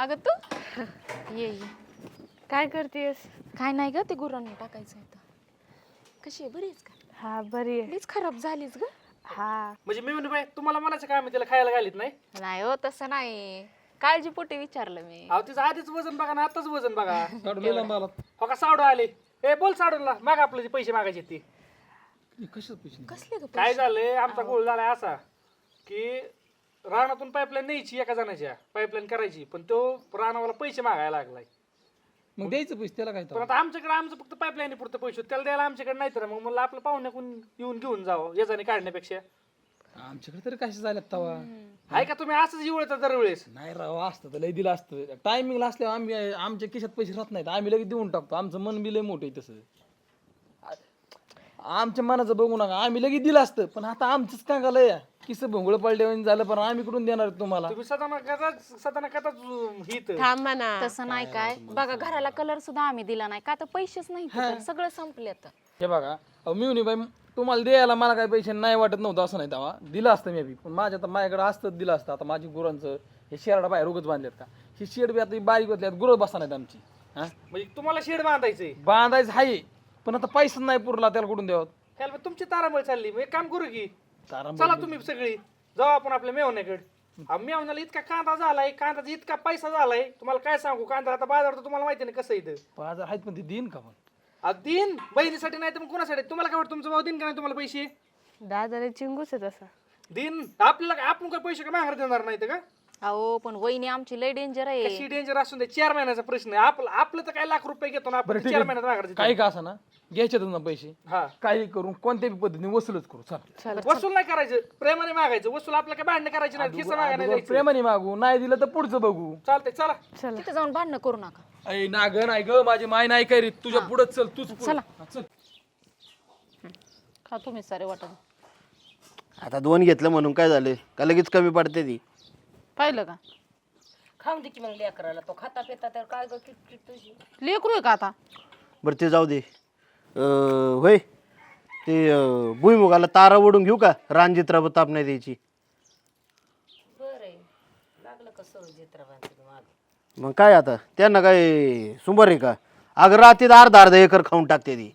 अगं तू ये काय करतेस? काय नाही ग ते गुरांना टाकायचं होतं. कशी आहे, बरी आहेस का? हा बरी आहे. मीच खराब झालीस ग. हा म्हणजे मी म्हणतो बाई तुम्हाला म्हणायचं काय मी तिला खायला घालीत नाही. नाही हो तसं नाही, काळजीपोटी विचारलं मी. अहो तिचं आधीच वजन बघा ना आताच वजन बघा. गेला मला हो का सावडं आले. ए बोल सावडूनला माग आपलं जे पैसे मागायचे ते. कशात पैसे कसले ग काय झालंय आमचा गोळ झालाय असा की रानातून पाईपलाईन न्यायची एका जणाच्या पाईपलाईन करायची पण तो रानावाला पैसे मागायला लागलाय. मग द्यायचं पैसे त्याला काय पण आता आमच्याकडे आमचं फक्त पाईपलाईन पुरतं पैसे होते, त्याला द्यायला आमच्याकडे नाही तर मग मला आपलं पाहुण्याकडून येऊन घेऊन जावं याच्याने काढण्यापेक्षा. आमच्याकडे तरी कशा झाल्यात तवा आहे का तुम्ही असंच येऊ दरवेळेस. नाही राव असतं तर लय दिलं असतं टायमिंगला असल्यावर आम्ही आमच्या खिशात पैसे राहत नाहीत आम्ही लगेच देऊन टाकतो आमचं मन बी लय मोठं आहे तसं आमच्या मनाचं बघू नका आम्ही लगेच दिलं असतं पण आता आमचंच काय झालंय किस भोंगळ पडले झालं पण आम्ही कुठून देणार तुम्हाला तुम्ही सदाना कथाच हित थांबा ना. तसं नाही काय बघा, घराला कलर सुद्धा आम्ही दिला नाही का तर पैसेच नाही तर सगळं संपले तर. हे बघा मिळून बाई तुम्हाला द्यायला मला काही पैसे नाही वाटत नव्हतं असं नाही तेव्हा दिलं असतं मी बी पण तर माझ्याकडे असतं दिलं असतं. आता माझी गुरांचं हे शेरडा बाहेर उगच बांधलेत का ही शेड बी आता बारीक होतल्यात गुरं बसा नाहीत आमची हा म्हणजे तुम्हाला शेड बांधायचंय. बांधायचं आहे पण आता पैसाच नाही पुरला त्याला कुठून द्यावं त्याला मग तुमची तारांबळ चालली. मग एक काम करू की तारा चला तुम्ही सगळी जाऊ आपण आपल्या मेवण्याकडे. मेवण्याला इतका कांदा झालाय, कांद्याचा इतका पैसा झालाय तुम्हाला काय सांगू. कांदा आता बाजार तर तुम्हाला माहिती नाही कसं इथं. 5000 आहेत पण ते देईन का पण दिन बहिणीसाठी नाही तर मग कुणासाठी. तुम्हाला काय वाटतं तुमचा भाऊ दिन का नाही तुम्हाला पैसे दादा चिंगूस आहे तसा. दिन आपल्याला आपण काय पैसे का माघार देणार नाही का. अहो पण वहिनी आमची लय डेंजर आहे. कशी डेंजर असून दे 4 महिन्याचा प्रश्न आहे. आपलं तर काय लाख रुपये घेतो ना आपण 4 महिन्यात माघार देतो. काही का असं ना घ्यायचे ना पैसे हा काही करून कोणत्याही पद्धतीने वसूलच करू चालेल वसूल नाही करायचं, प्रेमाने मागायचं. वसूल आपलं काय भांडणं करायची नाही, खिस्सा मागायला नाही जायचं. प्रेमाने मागू नाही दिलं तर पुढचं बघू चालतंय चला. तिथे जाऊन भांडणं करू नका. ऐ ना ग नाही ग माझी माय नाही काय रे तुझ्या पुढे चल तूच चला. चल खा तुम्ही सारे वाटत. आता 2 घेतलं म्हणून काय झालं का लगेच कमी पडते ती. पाहिलं का खाऊन दे की मग लेकराला, तो खाता पिता तर काय ग किटकिट तुझी. लेकरू आहे का आता. बरं ते जाऊ दे. होय ते भुईमुगाला तारा ओढून घेऊ का रानजित्रा ताप नाही द्यायची. बरं लागलं का सवय चित्रबांचं माग. मग काय आता त्यांना काय सुंबर आहे का अगं रात्रीत अर्धा एकर खाऊन टाकते ती.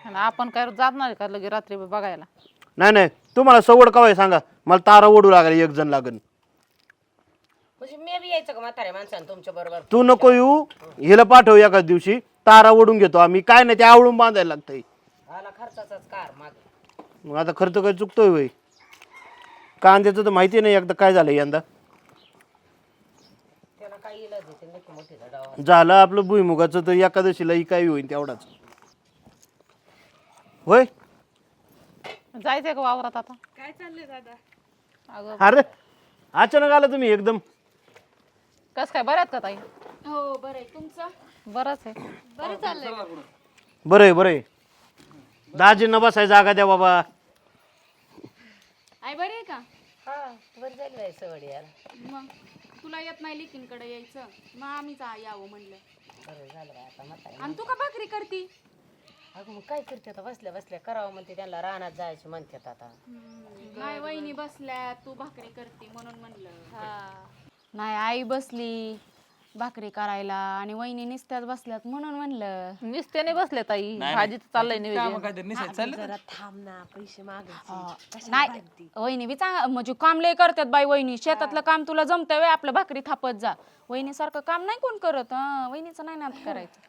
आपण काय जात नाही का लगे रात्री बघायला. नाही तुम्हाला सवड कवाय सांगा मला तारा ओढू लागेल 1 जण लागेल. म्हणजे मी बी यायचं का म्हाताऱ्या माणसानं तुमच्या बरोबर. तू नको येऊ हिला पाठव एकाच दिवशी तारा ओढून घेतो आम्ही. काय नाही ते आवळून बांधायला लागतंय. आला खर्चाचाच कार माग. मग आता खर्च काय चुकतोय वय कांद्याचं तर माहिती नाही एकदा काय झालं यंदा. त्याला काय इलाज आहे ते नक्की मोठीचा डावा. झालं आपलं भुईमुगाचं तर एकादशीला काही होईल तेवढाच होय. जायचंय का वावरात आता. काय चाललंय दादा? अरे अचानक आला तुम्ही एकदम. कस काय बऱ्यात का ताई. हो बरं आहे. तुमचं बरंच आहे. बरं चाललंय. बरं आहे दाजींना बसाय जागा द्या बाबा. आई बरी आहे का? हा बरं झाली बाई सवड याला. मग तुला येत नाही लेकींकडे यायचं, मग आम्हीच यावं म्हणलं. बरं झालं बाई आता म्हाताऱ्या. आणि तू का भाकरी करती? अगं मग काय करते आता बसल्या बसल्या करावं म्हणते त्यांना रानात जायचे म्हणतात आता. नाही वहिनी बसल्या तू भाकरी करती म्हणून म्हणलं. नाही आई बसली भाकरी करायला आणि वहिनी निस्त्यात बसल्यात म्हणून म्हणलं. निस्त्याने बसले ताई भाजीच चाललंय निवेदन. काहीतरी निसायचं चाललं जरा थांब ना पैसे मागायचे. नाही वहिनी बी म्हणजे काम लय करतात बाई. वहिनी शेतातलं काम तुला जमतंय व्हय, आपलं भाकरी थापत जा. वहिनी सारखं काम नाही कोण करत. वहिनीचं नाही नात करायचं.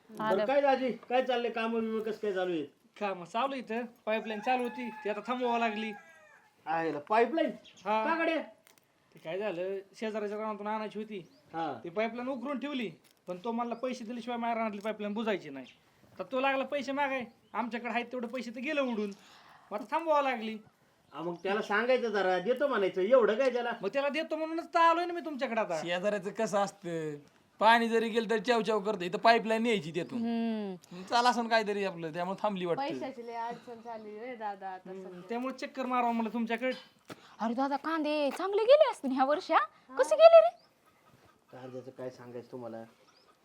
काय दाजी काय चाललंय काम कसं काय चालू आहे. काम चालू इथं पाईपलाईन चालू होती ती आता थांबवावं लागली. पाईपलाईन हा का गड्या? ते काय झालं शेजाऱ्याच्या रानातून आणायची होती. हा ती पाईपलाईन उकरून ठेवली पण तो मला पैसे दिल्याशिवाय माझ्या रानातली पाईपलाईन बुजायची नाही. तर तो लागला पैसे मागाय. आमच्याकडे आहेत तेवढे पैसे तर गेलं उडून. मग आता थांबवावं लागली. मग त्याला सांगायचं जरा देतो म्हणायचं एवढं काय त्याला. मग त्याला देतो म्हणूनच तर आलोय ना मी तुमच्याकडे आता. शेजाऱ्याचं कसं असतं पाणी जरी गेलं तरी चाव करतं इथं पाईपलाईन यायची त्यातून चाला असं काहीतरी आपलं त्यामुळे थांबली वाटतं. पैशाची लय अडचण झाली रे दादा आता सध्या. त्यामुळे चक्कर मारावं मला तुमच्याकडे. अरे दादा कांदे चांगले गेले असतील ह्या वर्षी. कसे गेले रे. कांद्याचं काय सांगायचं तुम्हाला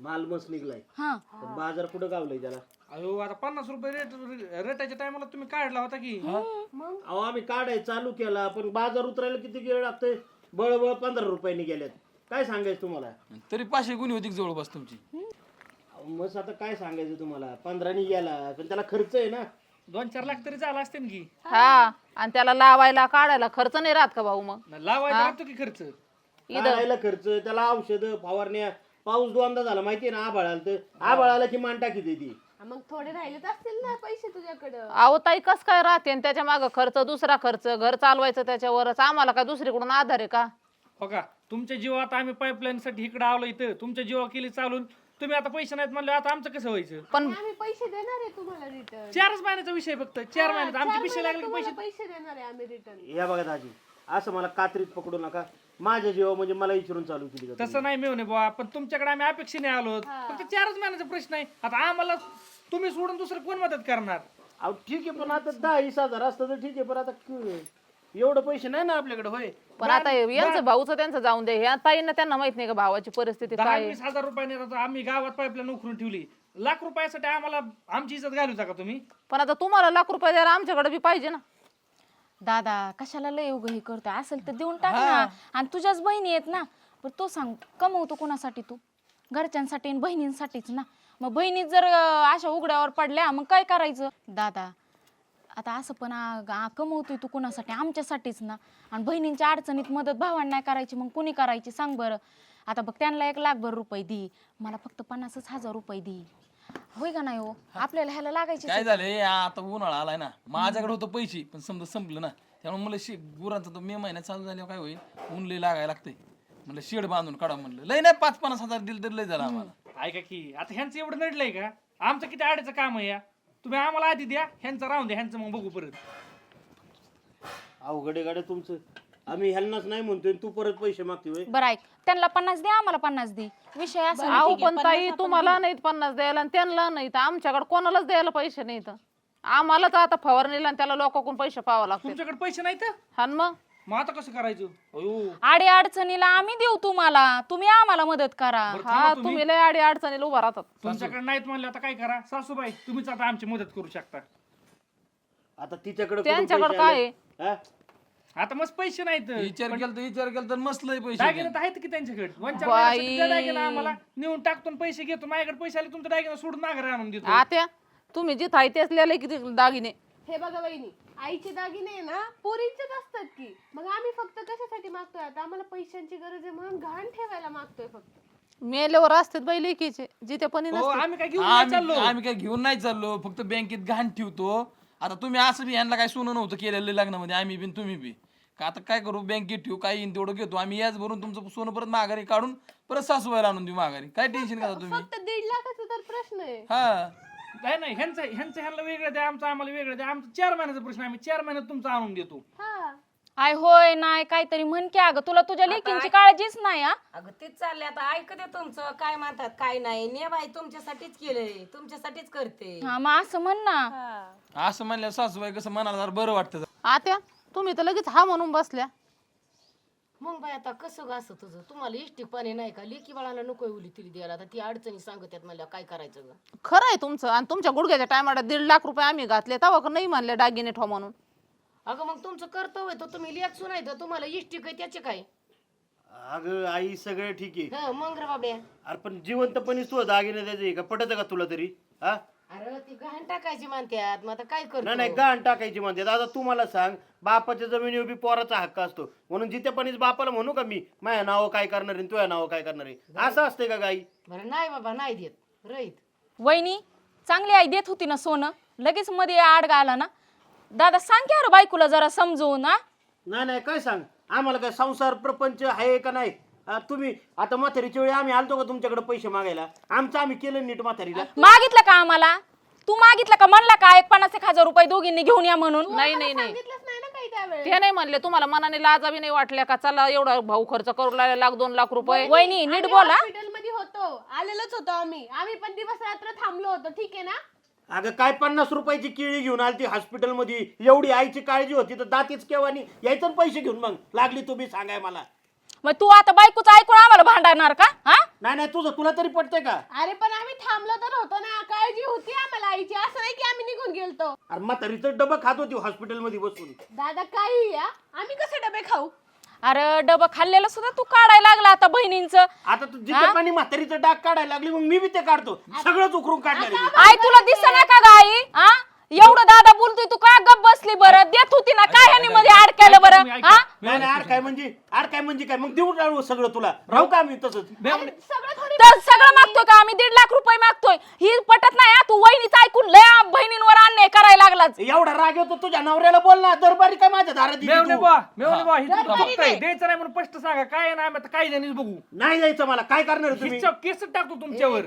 माल मस्त निघलाय हा पण बाजार कुठं गावलाय त्याला. अहो आता 50 रुपये रेटाच्या टायमाला तुम्ही काढला होता की. अहो आम्ही काढाय चालू केला पण बाजार उतरायला किती वेळ लागतोय. बळबळ 15 रुपयांनी गेल्यात. काय सांगायचं तुम्हाला? तरी 500 गुन्हे होती जवळपास तुमची. अहो, मग आता काय सांगायचं तुम्हाला? 15 गेला पण त्याला खर्च आहे ना. 2-4 लाख तरी झाला असते की. हा आणि त्याला लावायला काढायला खर्च नाही राहत का भाऊ मग? लावायचा राहतो की खर्च. काढायला खर्च, त्याला औषधं फवारण्या. पाऊस 2दा झाला माहितीये ना, आभाळाला तर आभाळाला की मान टाकी देती. मग थोडे राहिलेच असतील ना पैसे तुझ्याकडं. अहो ताई कस काय राहते आणि त्याच्या मागे खर्च दुसरा खर्च घर चालवायचं त्याच्यावरच आम्हाला काय दुसरीकडून आधार आहे का? हो का, तुमच्या जीवात आम्ही पाईपलाईन साठी इकडे आलो इथं, तुमच्या जीवा केली चालून, तुम्ही आता पैसे नाहीत म्हणले, आता आमचं कसं व्हायचं? पण आम्ही पैसे देणार आहे तुम्हाला रिटर्न. 4च महिन्याचा विषय फक्त, 4 महिन्यात आमचे पैसे लागले की पैसे. पैसे देणार आहे आम्ही रिटर्न. या बघा दाजी, असं मला कात्रीत पकडू नका. माझ्या जीवा म्हणजे मला विचारून चालू केली का तसं नाही मिळून बाबा, पण तुमच्याकडे आम्ही अपेक्षेने आलो, फक्त 4च महिन्याचा प्रश्न आहे. आता आम्हाला तुम्ही सोडून दुसरं कोण मदत करणार? अहो ठीक आहे, पण आता 10-20 हजार असतं तर ठीक आहे, पण आता एवढं पैसे नाही ना आपल्याकडे. होय, पण आता यांचं भाऊचं त्यांचं जाऊन दे. ह्या ताईंना त्यांना माहित नाही का भावाची परिस्थिती काय आहे? 10-20 हजार रुपयाने आता आम्ही गावात पाईपलाईन उखरून ठेवली. लाख रुपयासाठी आम्हाला आमची इज्जत घालू का तुम्ही? पण आता तुम्हाला लाख रुपये द्यायला आमच्याकडे बी पाहिजे ना. दादा कशाला लय उग हे करतोय, असेल तर देऊन टाक ना. आणि तुझ्याच बहिणी आहेत ना, पण तो सांग कमवतो कोणासाठी तू? घरच्यांसाठी आणि बहिणींसाठीच ना. मग बहिणी जर अशा उघड्यावर पडल्या मग काय करायचं? दादा आता असं पण कमवतोय तू कोणासाठी? आमच्यासाठीच ना. आणि बहिणींच्या अडचणीत मदत भावांना नाही करायची मग कुणी करायची सांग बरं? आता बघ त्यांना 1 लाखभर रुपये दे, मला फक्त 50,000 रुपये दे, होय का नाही? हो आपल्याला ह्याला लागायचे. काय झालंय आता उन्हाळा आलाय ना, माझ्याकडे होतं पैसे पण समजा संपलं ना, त्यामुळे मला गुरांचा तो मे महिन्यात चालू झाल्यावर काय होईल, ऊन लय लागायला लागतंय. म्हणलं शेड बांधून काढा म्हणलं. लय नाही 5-50 हजार दिलं तर लय झालं आम्हाला. ऐका की, आता ह्यांचं एवढं नडलंय का? आमचं किती आडचं काम आहे या. तुम्ही आम्हाला आधी द्या, ह्यांचं राहून द्या, ह्यांचं मग बघू परत. अवघडे गाडे तुमचं. आम्ही ह्यांनाच नाही म्हणतोय, तू परत पैसे मागतोय. बरं ऐक, त्यांना 50 दे, आम्हाला 50 दे, विषय असा नाही. अहो पण ताई तुम्हाला नाहीत 50 द्यायला आणि त्यांना नाहीत, आमच्याकडे कोणालाच द्यायला पैसे नाहीत. आम्हालाच आता फवारणीला आणि त्याला लोकांकडून पैसे पाहावं लागतात. तुमच्याकडे पैसे नाहीत हा न मग आता कसं करायचं? अयो, आडी अडचणीला आम्ही देऊ तुम्हाला, तुम्ही आम्हाला मदत करा. हा तुम्ही लय आडी अडचणीला उभा राहतात. तुमच्याकडे नाहीत म्हणलं आता काय करा? सासूबाई तुम्हीच आता आमची मदत करू शकता. आता तिच्याकडे त्यांच्याकडे काय आहे? आता मस्त पैसे नाहीत. विचार केला तर मस्त लय पैसे. दागिने तर आहेत की त्यांच्याकडे. 1-4 महिन्यासाठी त्या दागिना आम्हाला नेऊन टाकतो आणि पैसे घेतो. माझ्याकडे पैसे आले तुमचा दागिना सोडून माघारी आणून देतो. आत्या तुम्ही जिथं आहे तेच लिहिलंय किती दागिने. हे बघा वहिनी, आईचे दागिने ना पोरींचेच असतात की. मग आम्ही फक्त कशासाठी मागतोय? आता आम्हाला पैशांची गरज आहे म्हणून गहाण ठेवायला मागतोय फक्त. मेल्यावर असतात बाई लेकीचे जिथे पण हो, आम्ही काय घेऊन नाही चाललो. आम्ही काय घेऊन नाही चाललो, फक्त बँकेत घाण ठेवतो. आता तुम्ही असं बी यांना काय सोनं नव्हतं केलेलं लग्नामध्ये, आम्ही बी तुम्ही बी का आता काय करू, बँकेत ठेवू, काय येईन तेवढं घेतो आम्ही, याच भरून तुमचं सोनं परत माघारी काढून परत सासूबाईला आणून देऊ माघारी. काय टेन्शन घेता तुम्ही? फक्त 1.5 लाखाचा तर प्रश्न आहे. हा नाही ह्यांचं ह्यांना वेगळं द्या, आमचं आम्हाला वेगळं द्या. आमचं 4 महिन्याचा प्रश्न, आम्ही 4 महिन्यात तुमचं आणून देतो. हा आय होय नाही काहीतरी म्हण की. अगं तुला तुझ्या लेकींची काळजीच नाही. हा अगं तेच चाललंय आता. ऐकते तुमचं काय म्हणतात काय नाही. ने बाई तुमच्यासाठीच केलंय, तुमच्यासाठीच करते. हा मग असं म्हण ना. असं म्हणल्यावर सासूबाई कसं म्हणाला जरा बरं वाटतं. आत्या तुम्ही तर लगेच हा म्हणून बसल्या. मग बाई आता कसं ग असं तुझं? तुम्हाला इष्टी पाणी नाही का? लेकी बाळाला नको उली तिला द्यायला. आता ती अडचणी सांगतात मला काय करायचं ग? खरं आहे तुमचं. आणि तुमच्या गुडघ्याच्या टायमाला 1.5 लाख रुपये आम्ही घातले तेव्हा नाही म्हणले दागिने ठेव म्हणून. अगं मग तुमचं कर्तव्य तर तुम्ही लेख सुनाय तर तुम्हाला इष्टी काय त्याचे काय? अगं आई सगळं ठीक आहे, मग रे बाबड्या. अरे पण जिवंतपणी तू दागिने द्यायचे का? पटत का तुला तरी? हा अरे ती गहाण टाकायची म्हणतात, मग आता काय करतो? नाही गाण टाकायची म्हणते. दादा तू मला सांग, बापाच्या जमिनीवर बी पोराचा हक्क असतो म्हणून जितेपणीच बापाला म्हणू का मी माझ्या नाव काय करणार आहे तुझ्या नाव काय करणार आहे? असं असते का गाई? बरं नाही बाबा नाही देत रहित. वहिनी चांगली आई देत होती ना सोनं, लगेच मध्ये आड आला ना. दादा सांग की अरे बायकोला जरा समजून. हा नाही काय सांग, आम्हाला काय संसार प्रपंच आहे का नाही? तुम्ही आता म्हातारीच्या वेळी आम्ही आलतो का तुमच्याकडे पैसे मागायला? आमचं आम्ही केलं नीट म्हातारीला. मागितलं का आम्हाला? तू मागितलं का? म्हणला का 50,000 रुपये दोघींनी घेऊन या म्हणून? नाही सांगितलंच नाही ना काही त्यावेळेस. ते नाही म्हणले. तुम्हाला मनाने लाजावी नाही वाटल्या का? चला एवढा भाऊ खर्च करू लागला 1-2 लाख रुपये. वहिनी नीट बोला. हॉस्पिटल मध्ये होतो, आलेलोच होतो आम्ही पण दिवस रात्र थांबलो होतो, ठीक आहे ना? अगं काय 50 रुपयाची केळी घेऊन आली हॉस्पिटलमध्ये. एवढी आईची काळजी होती तर दातीच केव्हा नाही यायचं पैसे घेऊन. मग लागली तुम्ही सांगाय मला. मग तू आता बायकोचं ऐकून आम्हाला भांडणार का? हा नाही तुला तरी पटतंय का? अरे पण आम्ही थांबलो तर होतो ना, काळजी होती आम्हाला आईची. असं नाही की आम्ही निघून गेलतो. अरे म्हातारी तर डबा खात होती हॉस्पिटलमध्ये बसून. दादा काही या, आम्ही कसे डबे खाऊ? अरे डबं खाल्लेलं सुद्धा तू काढायला लागला आता बहिणींचं. आता तू जिथे पाणी म्हातारीचं डाग काढायला लागली मग मी बी ते काढतो सगळंच उकरून काढणार आहे मी. आई तुला दिसना का ग आई? हा एवढं दादा बोलतोय तू काय गप बसली बरं? देत होती ना काय ह्यानी मध्ये अडकायला बरं? हा नाही आड काय म्हणजे काय मग देऊन राहू सगळं तुला राहू का मी तसंच तर सगळं मागतोय का आम्ही? 1.5 लाख रुपये मागतोय. ही पटत नाही हा. तू वहिनीच ऐकून लय बहिणींवर अन्याय करायला लागलाच. एवढा राग येतो तुझ्या नवऱ्याला बोल ना दरबारी काय माझ्या दारात दिली मेवणे तू? बा हे तुला बघताय द्यायचं नाही म्हणून स्पष्ट सांगा काय आहे ना आम्ही आता काही जणीच बघू. नाही द्यायचं मला काय करणार आहे तुम्ही केस टाकतो तुमच्यावर.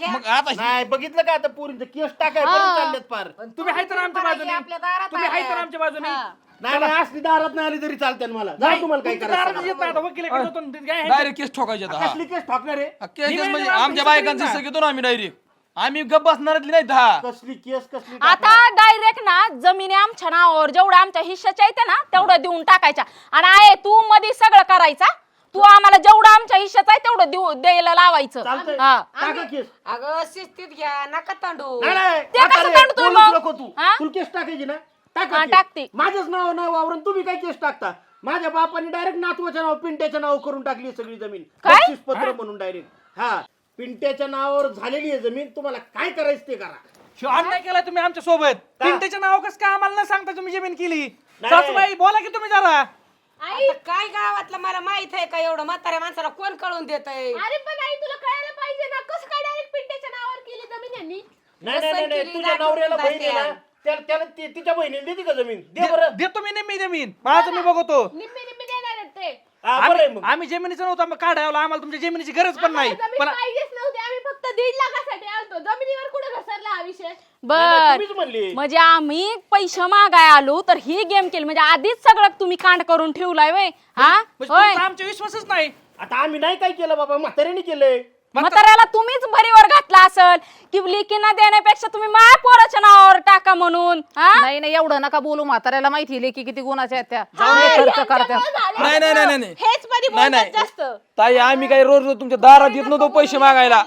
मग आता नाही बघितलं का आता पोरींचं केस टाकाय परत चाललेत पार तुम्ही आहे तर आमच्या बाजूने. तुम्ही आहे तर आमच्या बाजूने. नाही असली दारात नाही आली तरी चालते मला जा तुम्हाला काय तुमच्या करायचं दारातच येत नाही आता वकिलाकडे जातो ना, ते काय आहे? डायरेक्ट केस ठोकायचे आता. कसली केस ठोकणार आहे केस म्हणजे आमच्या बायकांचं हिस्सा घेतो ना आम्ही डायरेक्ट. आम्ही गप्प बसणारच नाही दहा. कसली केस कसली आता डायरेक्ट ना जमिनी आमच्या नावावर जेवढं आमच्या हिश्श्याच्या आहेत ना तेवढं देऊन टाकायच्या. आणि आहे तू मध्ये सगळं करायचा. तू आम्हाला जेवढं आमच्या हिश्श्याचं आहे तेवढं द्यायला लावायचं. चालतंय हा. टाका केस अगं शिस्तीत घ्या नका तांडू. नाही ते कसं काढतोय बोलूच मग? नको तू हा? तुला केस टाकायची ना हा, टाका टाकते. केस. माझंच नाव नाही वावरून तुम्ही काय केस टाकता? माझ्या बापाने डायरेक्ट नातवाच्या नाव पिंट्याच्या नाव करून टाकली सगळी जमीन काय? बक्षीस पत्र म्हणून डायरेक्ट. हा पिंट्याच्या नावावर झालेली आहे जमीन तुम्हाला काय करायचं ते करा. शिव, अन्याय केलाय तुम्ही आमच्या सोबत. पिंट्याच्या नाव कसं काय आम्हाला न सांगता तुम्ही जमीन केली? नाही. सासूबाई बोला की तुम्ही जरा. आता काय गावातलं मला माहित आहे का एवढं म्हाताऱ्या माणसाला कोण कळून देत आहे? अरे पण आई तुला कळायला पाहिजे ना कसं काय डायरेक्ट पिंट्याच्या नावावर केली जमीन यांनी? नाही तुझ्या नवऱ्याला बहीण आहे ना त्याला तिच्या बहिणीला देते का जमीन दे बरं. देतो मी नेहमी जमीन माझं मी बघतो. निम्मी निम्मी देणार आहेत ते. हा, बरं आहे मग. आम्ही जमिनीचं नव्हतं मग काढायला आम्हाला तुमच्या जमिनीची गरज पण नाही. जमीन पण पाहिजेच नव्हती आम्ही फक्त 1.5 लाखासाठी आलतो. जमिनीवर कुठे घसरला हा विषय? बर तुम्हीच म्हणली म्हणजे आम्ही पैसे मागाय आलो तर ही गेम केली म्हणजे आधीच सगळं तुम्ही कांड करून ठेवलाय वय हा म्हणजे होय तुमचा आमचा विश्वासच नाही. आता आम्ही नाही काय केलं बाबा म्हाताऱ्याने केलंय. म्हाताऱ्याला तुम्हीच भरीवर घातला असल की लेकींना देण्यापेक्षा तुम्ही माझ्या पोराच्या नावावर टाका म्हणून हा नाही नाही एवढं नका बोलू. म्हाताऱ्याला माहिती लेकी किती गुणाच्या आहेत त्या खर्च करतात. नाही नाही नाही नाही हेच मध्ये नाही बोलतात जास्त. ताई आम्ही काही रोज रोज तुमच्या दारात येत नव्हतो पैसे मागायला.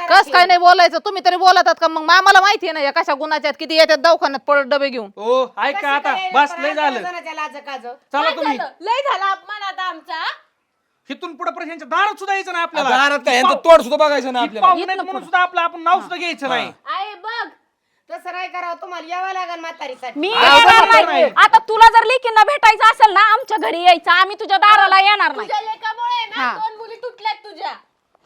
कस काय नाही बोलायचं? तुम्ही तरी बोलतात का? मग आम्हाला माहिती आहे ना या कशा गुणाच्या आहेत किती येतात दवाखान्यात पळत डबे घेऊन. ओ ऐका आता बस लय झालं. चला तुम्ही लय झाला अपमान आता आमचा. इथून पुढे यांच्या दारात सुद्धा यायचं नाही आपल्याला. दारात काय यांचं तोड सुद्धा बघायचं ना आपल्याला. पाहुणे आहेत म्हणून सुद्धा आपण नाव सुद्धा घ्यायचं नाही. आई बघ तसं नाही करावं तुम्हाला यावं लागेल म्हातारीसाठी. मी येणार नाही. आता तुला जर लेकींना भेटायचं असेल ना आमच्या घरी यायचं. आम्ही तुझ्या दाराला येणार नाही. तुझ्या लेकामुळे ना 2 मुली तुटल्यात तुझ्या.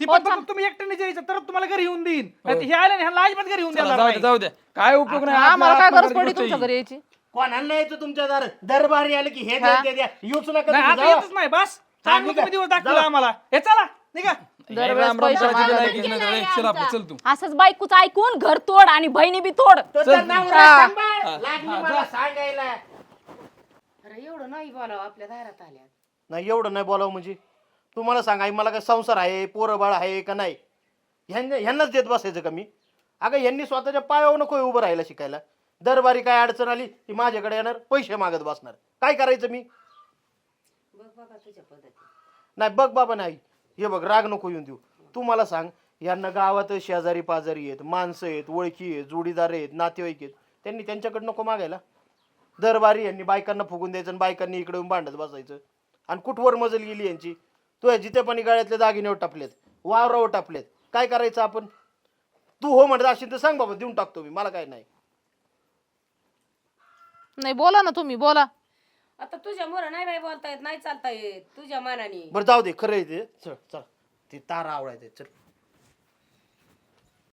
ती पण फक्त तुम्ही एकट्याने जायचं तर तुम्हाला घरी येऊन देईन. नाहीतर हे आले ना ह्यांना अजिबात घरी येऊन देणार जाऊ नाही. दे जाऊ दे काय उपयोग नाही. आम्हाला काय आपल्या गरज पडली गोष्ट तुमच्या आहे. घरी यायची? कोणाला यायचं तुमच्या दरबारी आलं की हे द्या ते द्या येऊच नका नाही, तुम्ही, आता जावा. येतच नाही बस. चांगलं निघा. तुम्ही दिवस दाखवला जावा. आम्हाला. हे चला निघा. राम राम करायची बी नाही, नाही, नाही, चल आपलं, चल तू. असंच बायकोच ऐकून घर तोड आणि बहिणी बी तोड. तो तर नवरा सांभाळ. लागली मला सांगायला. अरे एवढं नाही बोलावं आपल्या दारात आल्या. नाही एवढं नाही बोलावं म्हणजे तुम्हाला सांगा आई, मला काय संसार आहे पोरं बाळ आहे का नाही ह्यांनाच देत बसायचं का मी? अगं ह्यांनी स्वतःच्या पायावर नको उभं राहायला शिकायला. दरबारी काय अडचण आली ती माझ्याकडे येणार पैसे मागत बसणार. काय करायचं मी? बघ बाबा तुझ्या पद्धती. नाही बघ बाबा नाही हे बघ राग नको येऊन देऊ. तू मला सांग यांना गावात शेजारी पाजारी आहेत माणसं आहेत ओळखी आहेत जोडीदार आहेत नातेवाईक आहेत त्यांनी त्यांच्याकडे नको मागायला. दरबारी यांनी बायकांना फुगून द्यायचं आणि बायकांनी इकडे येऊन भांडत बसायचं. आणि कुठवर मजल गेली यांची. तू जिथे पण गाळ्यातले दागिने टापलेत वावरावर टापलेत काय करायचं आपण? तू हो म्हणत असेल तर सांग बाबा देऊन टाकतो मी मला काय नाही. नाही बोला ना तुम्ही बोला. आता तुझ्या मोर नाही बाई बोलता येत नाही चालता येत तुझ्या मनाने. बरं जाऊ दे खरं आहे ते. चल चल ते तारा आवडायचे चल.